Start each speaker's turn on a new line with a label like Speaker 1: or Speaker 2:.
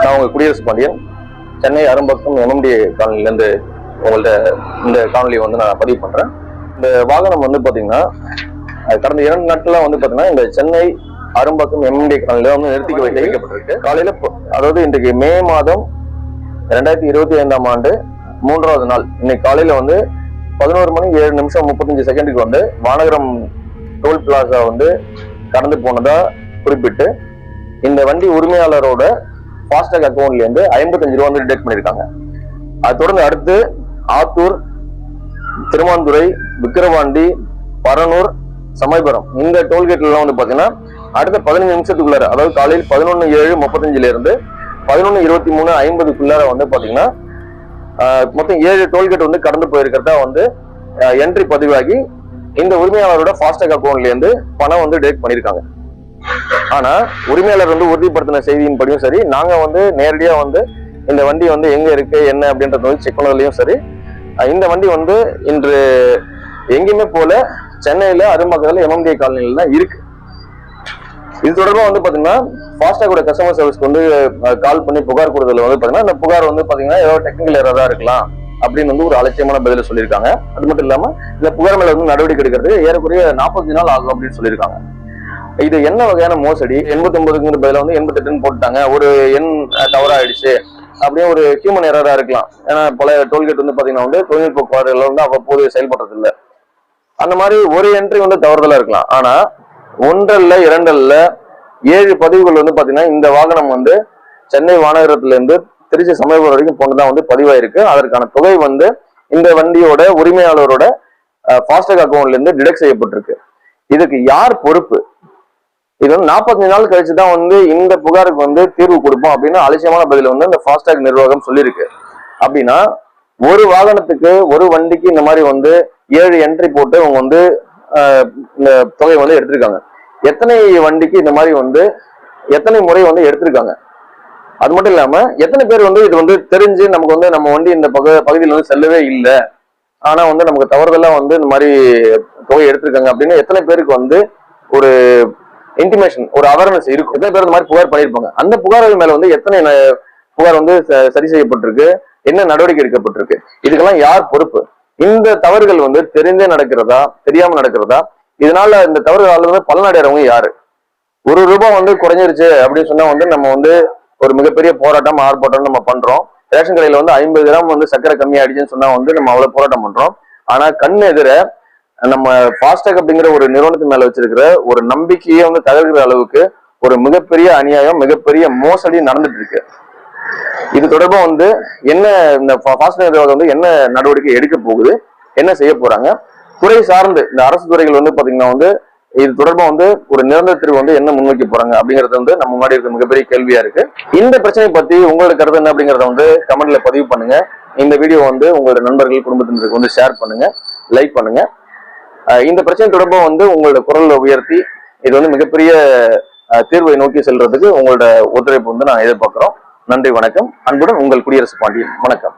Speaker 1: நான் உங்க குடியரசு பாண்டியன் சென்னை அரும்பாக்கம் எம்எம்டி காலனிலேருந்து உங்கள்ட்ட இந்த காணொலியை நான் பதிவு பண்றேன். இந்த வாகனம் பாத்தீங்கன்னா கடந்த 2 நாட்களா பாத்தீங்கன்னா இந்த சென்னை அரும்பாக்கம் எம்எம்டி காலனில நிறுத்தி வைக்கப்பட்டிருக்கு. காலையில அதாவது இன்றைக்கு மே மாதம் 2025ஆம் ஆண்டு 3வது நாள் இன்னைக்கு காலையில 11 மணி 7 நிமிஷம் 35 செகண்டுக்கு வானகரம் டோல் பிளாசா கடந்து போனதா குறிப்பிட்டு இந்த வண்டி உரிமையாளரோட ஃபாஸ்டாக் அக்கௌண்ட்ல இருந்து 55 ரூபா டிடெக்ட் பண்ணிருக்காங்க. அது தொடர்ந்து அடுத்து ஆத்தூர், திருமாந்துறை, விக்கிரவாண்டி, பரனூர், சமயபுரம் இந்த டோல்கேட்ல பாத்தீங்கன்னா அடுத்த 15 நிமிஷத்துக்குள்ளார, அதாவது காலையில் 11:07:35 இருந்து 11:23:50 பாத்தீங்கன்னா மொத்தம் 7 டோல்கேட் கடந்து போயிருக்கிறதா என்ட்ரி பதிவாகி இந்த உரிமையாளரோட ஃபாஸ்டாக் அக்கௌண்ட்ல இருந்து பணம் டிடெக்ட் பண்ணிருக்காங்க. ஆனா உரிமையாளர் உறுதிப்படுத்தின செய்தியின் படியும் சரி, நாங்க நேரடியா இந்த வண்டி எங்க இருக்கு என்ன அப்படின்றத செக் பண்ணதுலயும் சரி, இந்த வண்டி இன்று எங்கேயுமே போல சென்னையில அரும்பாக்கத்துல எம்எம்டி காலனில தான் இருக்கு. இது தொடர்பா பாத்தீங்கன்னா ஃபாஸ்டாகோட கஸ்டமர் சர்வீஸ்க்கு கால் பண்ணி புகார் கொடுத்ததுல பாத்தீங்கன்னா இந்த புகார் பாத்தீங்கன்னா ஏதோ டெக்னிக்கல் எரரா இருக்கலாம் அப்படின்னு ஒரு அலட்சியமான பதில சொல்லியிருக்காங்க. அது மட்டும் இல்லாம இந்த புகார் மேல நடவடிக்கை எடுக்கிறதுக்கு ஏறக்குறைய 40 நாள் ஆகும் அப்படின்னு சொல்லியிருக்காங்க. இது என்ன வகையான மோசடி? 89க்கு பதில 88 போட்டாங்க, ஒரு எண் தவறாயிடுச்சு அப்படியே ஒரு ஹியூமன் எரரா இருக்கலாம். ஏன்னா பல டோல்கேட் பாத்தீங்கன்னா தொழில்நுட்ப குறைகள் அவ்வப்போது செயல்படுறது இல்லை. அந்த மாதிரி ஒரு என்ட்ரி தவறுதலா இருக்கலாம். ஆனா 1 அல்ல 2 அல்ல 7 பதிவுகள் பாத்தீங்கன்னா இந்த வாகனம் சென்னை வானகரத்துல இருந்து திருச்சி சமயபுரம் வரைக்கும் போனதான் பதிவாயிருக்கு. அதற்கான தொகை இந்த வண்டியோட உரிமையாளரோட ஃபாஸ்டாக் அக்கௌண்ட்ல இருந்து டிடெக்ட் செய்யப்பட்டிருக்கு. இதுக்கு யார் பொறுப்பு? இது 45 நாள் கழிச்சுதான் இந்த புகாருக்கு தீர்வு கொடுப்போம் அப்படின்னு அலட்சியமான பதில இந்த ஃபாஸ்டாக் நிர்வாகம் சொல்லியிருக்கு. அப்படின்னா ஒரு வாகனத்துக்கு ஒரு வண்டிக்கு இந்த மாதிரி 7 என்ட்ரி போட்டு அவங்க இந்த தொகை எடுத்திருக்காங்க. எத்தனை வண்டிக்கு இந்த மாதிரி எத்தனை முறை எடுத்திருக்காங்க? அது மட்டும் இல்லாம எத்தனை பேர் இது தெரிஞ்சு நமக்கு நம்ம வண்டி இந்த பகுதியில் செல்லவே இல்லை, ஆனா நமக்கு தவறுதெல்லாம் இந்த மாதிரி தொகை எடுத்திருக்காங்க அப்படின்னு எத்தனை பேருக்கு ஒரு இன்டிமேஷன், ஒரு அவேர்னஸ் இருக்கும்? எத்தனை பேர் இந்த மாதிரி புகார் பண்ணியிருப்பாங்க? அந்த புகார்கள் மேல எத்தனை புகார் சரி செய்யப்பட்டிருக்கு, என்ன நடவடிக்கை எடுக்கப்பட்டிருக்கு? இதுக்கெல்லாம் யார் பொறுப்பு? இந்த தவறுகள் தெரிந்தே நடக்கிறதா, தெரியாம நடக்கிறதா? இதனால இந்த தவறுகள் பலனடைறவங்க யாரு? ₹1 குறைஞ்சிருச்சு அப்படின்னு சொன்னா நம்ம ஒரு மிகப்பெரிய போராட்டம் ஆர்ப்பாட்டம் நம்ம பண்றோம். ரேஷன் கடையில 50 கிராம் சர்க்கரை கம்மியாயிடுச்சுன்னு சொன்னா நம்ம அவ்வளவு போராட்டம் பண்றோம். ஆனா கண் எதிர நம்ம ஃபாஸ்டாக் அப்படிங்கிற ஒரு நிறுவனத்தின் மேல வச்சிருக்கிற ஒரு நம்பிக்கையே தகர்க்கிற அளவுக்கு ஒரு மிகப்பெரிய அநியாயம், மிகப்பெரிய மோசடி நடந்துட்டு இருக்கு. இது தொடர்பா என்ன இந்த ஃபாஸ்டாக் நிர்வாகம் என்ன நடவடிக்கை எடுக்க போகுது, என்ன செய்ய போறாங்க? துறை சார்ந்து இந்த அரசு துறைகள் பாத்தீங்கன்னா இது தொடர்பா ஒரு நிரந்தர தீர்வு என்ன முன்வைக்க போறாங்க அப்படிங்கறது நம்ம முன்னாடி இருக்க மிகப்பெரிய கேள்வியா இருக்கு. இந்த பிரச்சனை பத்தி உங்களோட கருத்து என்ன அப்படிங்கறத கமெண்ட்ல பதிவு பண்ணுங்க. இந்த வீடியோ உங்களோட நண்பர்கள், குடும்பத்தினருக்கு ஷேர் பண்ணுங்க, லைக் பண்ணுங்க. இந்த பிரச்சனை தொடர்பா உங்களோட குரல்ல உயர்த்தி இது மிகப்பெரிய தீர்வை நோக்கி செல்றதுக்கு உங்களோட ஒத்துழைப்பு நான் எதிர்பார்க்கிறோம். நன்றி, வணக்கம். அன்புடன் உங்கள் குடியரசு பாண்டியன். வணக்கம்.